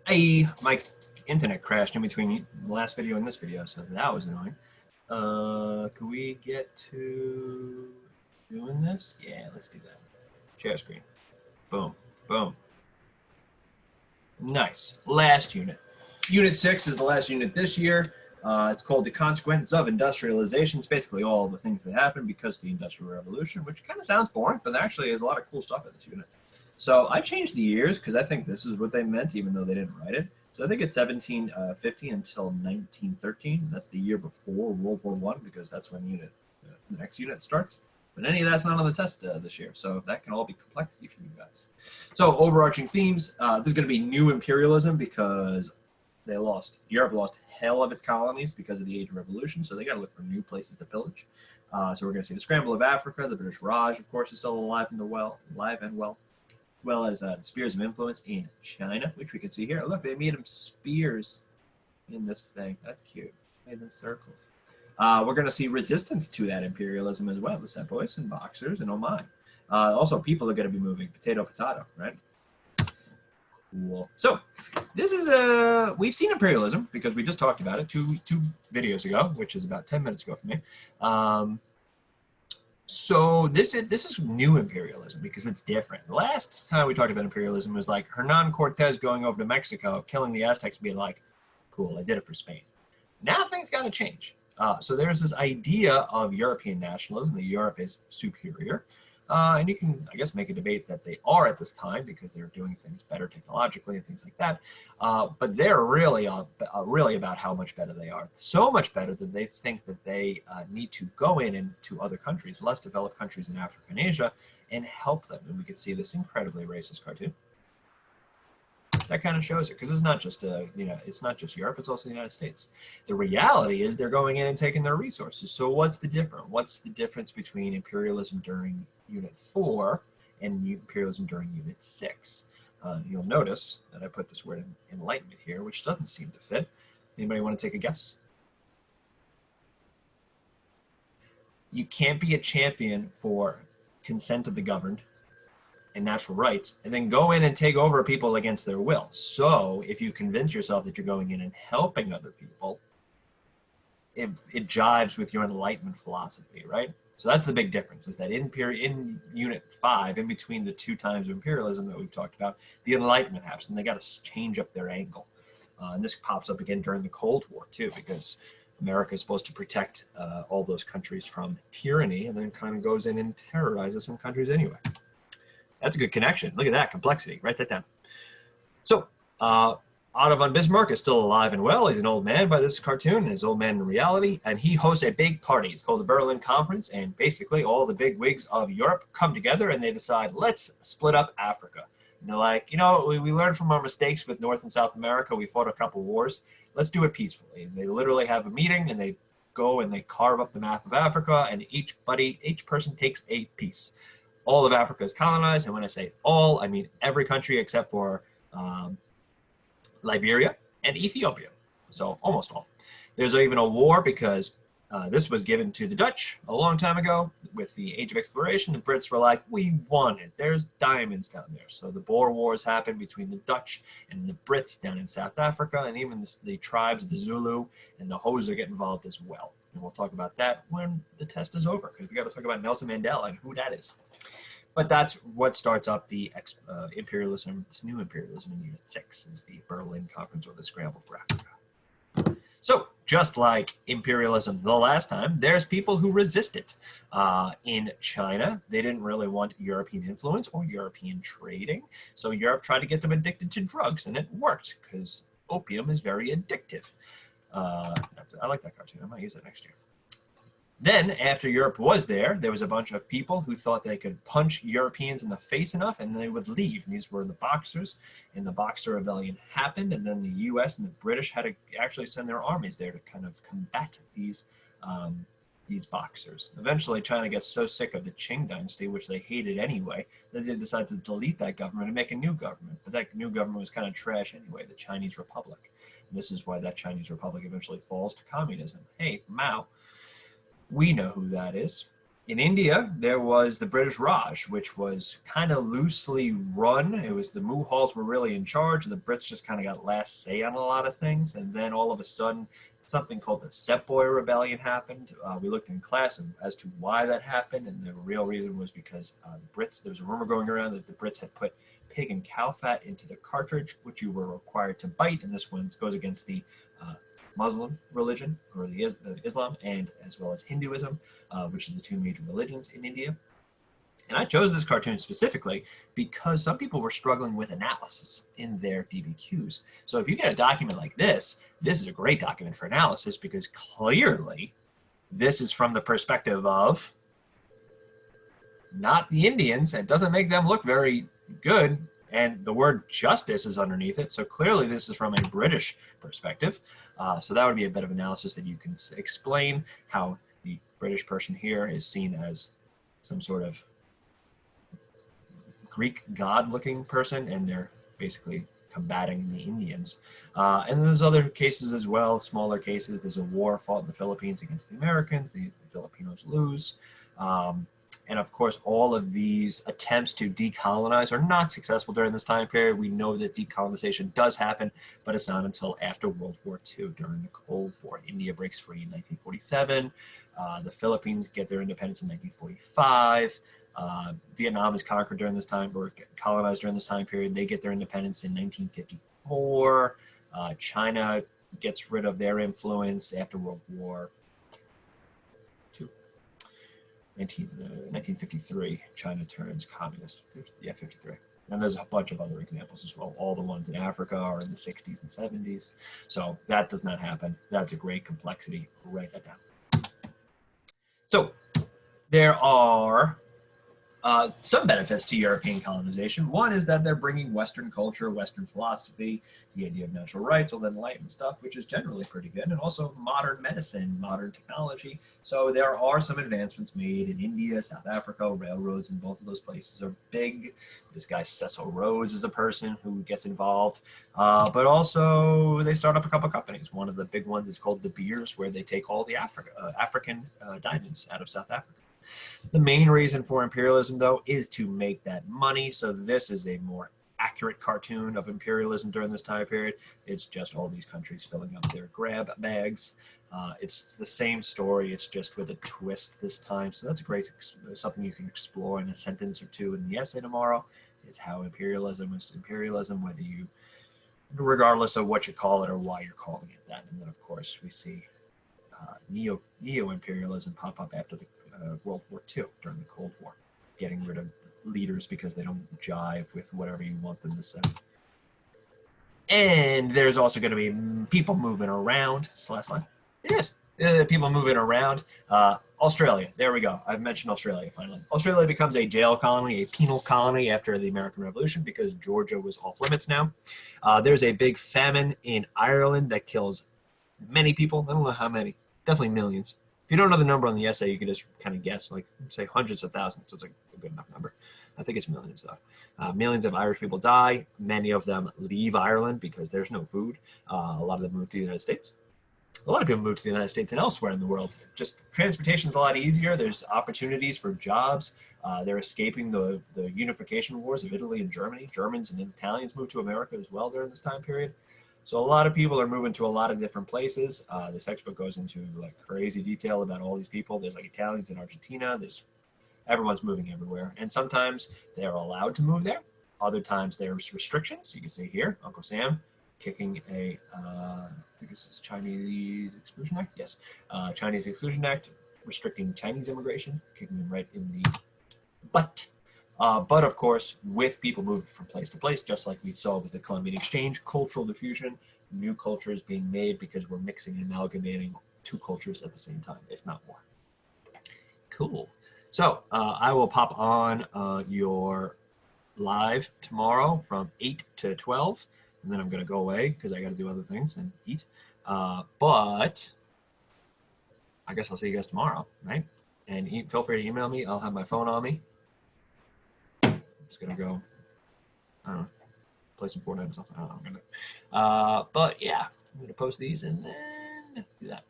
My internet crashed in between the last video and this video, so that was annoying. Can we get to doing this? Yeah, let's do that. Share screen. Boom, boom. Nice. Last unit. Unit 6 is the last unit this year. It's called The Consequences of Industrialization. It's basically all the things that happened because of the Industrial Revolution, which kind of sounds boring, but actually there's a lot of cool stuff in this unit. So I changed the years because I think this is what they meant, even though they didn't write it. So I think it's 1750 until 1913. That's the year before World War I, because that's when the next unit starts. But any of that's not on the test this year, so that can all be complexity for you guys. So overarching themes, there's going to be new imperialism because Europe lost hell of its colonies because of the Age of Revolution, so they got to look for new places to pillage. So we're going to see the scramble of Africa. The British Raj, of course, is still alive and well, as well as the spheres of influence in China, which we can see here. Look, they made them spears in this thing. That's cute. Made them circles. We're going to see resistance to that imperialism as well, the Sepoys and Boxers and Oman. Also, people are going to be moving. Potato, potato, right? Cool. So this is we've seen imperialism because we just talked about it two videos ago, which is about 10 minutes ago for me. So this is new imperialism because it's different. The last time we talked about imperialism was like Hernan Cortez going over to Mexico, killing the Aztecs, being like, cool, I did it for Spain. Now things got to change. So there's this idea of European nationalism, that Europe is superior. And you can, I guess, make a debate that they are at this time because they're doing things better technologically and things like that. But they're really about how much better they are. So much better that they think that they need to go into other countries, less developed countries in Africa and Asia, and help them. And we can see this incredibly racist cartoon. That kind of shows it, because it's not just it's not just Europe, it's also the United States. The reality is they're going in and taking their resources. So what's the difference? What's the difference between imperialism during Unit 4 and imperialism during Unit 6? You'll notice that I put this word enlightenment here, which doesn't seem to fit. Anybody want to take a guess? You can't be a champion for consent of the governed and natural rights, and then go in and take over people against their will. So if you convince yourself that you're going in and helping other people, it jives with your Enlightenment philosophy, right? So that's the big difference, is that in Unit 5, in between the two times of imperialism that we've talked about, the Enlightenment happens, and they got to change up their angle. And this pops up again during the Cold War, too, because America is supposed to protect all those countries from tyranny, and then kind of goes in and terrorizes some countries anyway. That's a good connection. Look at that complexity. Write that down. So Otto von Bismarck is still alive and well. He's an old man by this cartoon, and he's an old man in reality. And he hosts a big party. It's called the Berlin Conference. And basically all the big wigs of Europe come together and they decide, let's split up Africa. And they're like, you know, we learned from our mistakes with North and South America. We fought a couple wars. Let's do it peacefully. And they literally have a meeting and they go and they carve up the map of Africa, and each person takes a piece. All of Africa is colonized, and when I say all, I mean every country except for Liberia and Ethiopia, so almost all. There's even a war because this was given to the Dutch a long time ago with the Age of Exploration. The Brits were like, we want it. There's diamonds down there. So the Boer Wars happened between the Dutch and the Brits down in South Africa, and even the tribes, the Zulu and the Xhosa get involved as well. And we'll talk about that when the test is over, because we got to talk about Nelson Mandela and who that is. But that's what starts up the imperialism, this new imperialism in Unit 6, is the Berlin Conference, or the scramble for Africa. So just like imperialism the last time, there's people who resist it. In China, they didn't really want European influence or European trading. So Europe tried to get them addicted to drugs, and it worked because opium is very addictive. I like that cartoon. I might use that next year. Then, after Europe was there was a bunch of people who thought they could punch Europeans in the face enough and they would leave. And these were the Boxers, and the Boxer Rebellion happened, and then the U.S. and the British had to actually send their armies there to kind of combat these Boxers. Eventually, China gets so sick of the Qing dynasty, which they hated anyway, that they decided to delete that government and make a new government. But that new government was kind of trash anyway, the Chinese Republic. And this is why that Chinese Republic eventually falls to communism. Hey, Mao. We know who that is. In India, there was the British Raj, which was kind of loosely run. It was the Mughals were really in charge, and the Brits just kind of got last say on a lot of things. And then all of a sudden, something called the Sepoy Rebellion happened. We looked in class as to why that happened, and the real reason was because the Brits, there was a rumor going around that the Brits had put pig and cow fat into the cartridge, which you were required to bite, and this one goes against the Muslim religion, or the Islam, and as well as Hinduism, which is the two major religions in India. And I chose this cartoon specifically because some people were struggling with analysis in their DBQs. So if you get a document like this is a great document for analysis because clearly this is from the perspective of not the Indians. It doesn't make them look very good. And the word justice is underneath it. So clearly this is from a British perspective. So that would be a bit of analysis that you can explain how the British person here is seen as some sort of Greek god-looking person, and they're basically combating the Indians. And then there's other cases as well, smaller cases. There's a war fought in the Philippines against the Americans. The Filipinos lose. And of course, all of these attempts to decolonize are not successful during this time period. We know that decolonization does happen, but it's not until after World War II, during the Cold War. India breaks free in 1947. The Philippines get their independence in 1945. Vietnam is conquered during this time, or colonized during this time period. They get their independence in 1954. China gets rid of their influence after World War II. 1953, China turns communist. Yeah, 53. And there's a bunch of other examples as well. All the ones in Africa are in the 60s and 70s. So that does not happen. That's a great complexity. Write that down. So there are some benefits to European colonization. One is that they're bringing Western culture, Western philosophy, the idea of natural rights, all that enlightenment stuff, which is generally pretty good, and also modern medicine, modern technology. So there are some advancements made in India, South Africa. Railroads in both of those places are big. This guy Cecil Rhodes is a person who gets involved. But also they start up a couple of companies. One of the big ones is called De Beers, where they take all the African diamonds out of South Africa. The main reason for imperialism, though, is to make that money. So this is a more accurate cartoon of imperialism during this time period. It's just all these countries filling up their grab bags. It's the same story. It's just with a twist this time. So that's a great, something you can explore in a sentence or two in the essay tomorrow, is how imperialism is imperialism, whether you, regardless of what you call it or why you're calling it that. And then, of course, we see neo-imperialism pop up after the World War II, during the Cold War, getting rid of leaders because they don't jive with whatever you want them to say. And there's also going to be people moving around. Last line. Yes, people moving around. Australia. There we go. I've mentioned Australia finally. Australia becomes a jail colony, a penal colony after the American Revolution because Georgia was off limits now. There's a big famine in Ireland that kills many people. I don't know how many. Definitely millions. If you don't know the number on the essay, you can just kind of guess, like say hundreds of thousands. So it's like a good enough number. I think it's millions though. Millions of Irish people die. Many of them leave Ireland because there's no food. A lot of them move to the United States. A lot of people move to the United States and elsewhere in the world. Just transportation is a lot easier. There's opportunities for jobs. They're escaping the unification wars of Italy and Germany. Germans and Italians moved to America as well during this time period. So a lot of people are moving to a lot of different places. The textbook goes into like crazy detail about all these people. There's like Italians in Argentina. Everyone's moving everywhere. And sometimes they're allowed to move there. Other times there's restrictions. You can see here, Uncle Sam kicking I think this is Chinese Exclusion Act. Yes, Chinese Exclusion Act, restricting Chinese immigration, kicking them right in the butt. But of course, with people moving from place to place, just like we saw with the Columbian Exchange, cultural diffusion, new cultures being made because we're mixing and amalgamating two cultures at the same time, if not more. Cool. So I will pop on your live tomorrow from 8 to 12, and then I'm going to go away because I got to do other things and eat. But I guess I'll see you guys tomorrow, right? And feel free to email me. I'll have my phone on me. Just gonna go, I don't know, play some Fortnite or something. I don't know. But yeah, I'm gonna post these and then do that.